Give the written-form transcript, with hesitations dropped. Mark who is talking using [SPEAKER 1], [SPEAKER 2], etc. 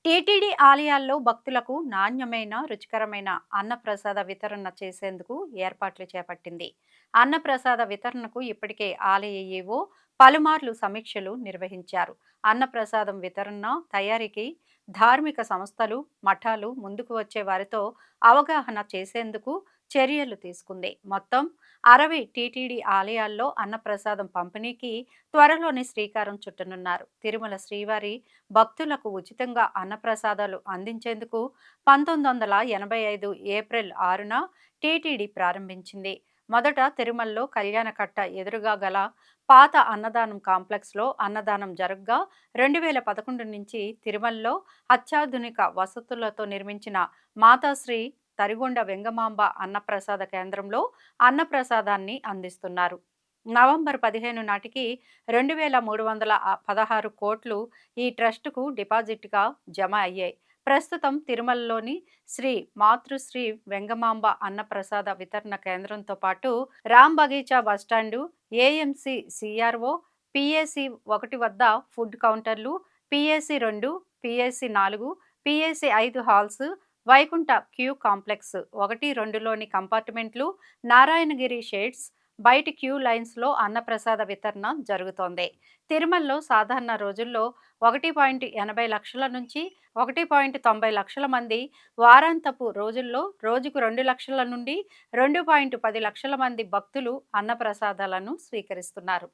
[SPEAKER 1] TTD ఆలయాల్లో భక్తులకు నాణ్యమైన, రుచికరమైన అన్నప్రసాద వితరణ చేసేందుకు ఏర్పాట్లు చేపట్టింది. అన్నప్రసాద వితరణకు ఇప్పటికే ఆలయ ఈవో పలుమార్లు సమీక్షలు నిర్వహించారు. అన్నప్రసాదం వితరణ తయారీకి ధార్మిక సంస్థలు, మఠాలు ముందుకు వచ్చే వారితో అవగాహన చేసేందుకు చర్యలు తీసుకుంది. మొత్తం 60 టీటీడీ ఆలయాల్లో అన్నప్రసాదం పంపిణీకి త్వరలోనే శ్రీకారం చుట్టనున్నారు. తిరుమల శ్రీవారి భక్తులకు ఉచితంగా అన్నప్రసాదాలు అందించేందుకు 1985 ఏప్రిల్ 6న టీటీడీ ప్రారంభించింది. మొదట తిరుమలలో కళ్యాణకట్ట ఎదురుగా గల పాత అన్నదానం కాంప్లెక్స్లో అన్నదానం జరగ్గా 2011 నుంచి తిరుమలలో అత్యాధునిక వసతులతో నిర్మించిన మాతాశ్రీ తరిగొండ వెంగమాంబ అన్నప్రసాద కేంద్రంలో అన్నప్రసాదాన్ని అందిస్తున్నారు. నవంబర్ 15 నాటికి 2316 కోట్లు ఈ ట్రస్టుకు డిపాజిట్గా జమ అయ్యాయి. ప్రస్తుతం తిరుమలలోని శ్రీ మాతృశ్రీ వెంగమాంబ అన్నప్రసాద వితరణ కేంద్రంతో పాటు Ram Bagicha bus stand, AMC CRO, PAC 1 వద్ద ఫుడ్ కౌంటర్లు, PAC 2, PAC 4, PAC 5 halls, Vaikuntha queue complex 1, 2లోని కంపార్ట్మెంట్లు, నారాయణగిరి షెడ్స్, బయటి క్యూ లైన్స్లో అన్నప్రసాద వితరణ జరుగుతోంది. తిరుమలలో సాధారణ రోజుల్లో 1.80 లక్షల నుంచి 1.90 లక్షల మంది, వారాంతపు రోజుల్లో రోజుకు 2 లక్షల నుండి 2.10 లక్షల మంది భక్తులు అన్నప్రసాదాలను స్వీకరిస్తున్నారు.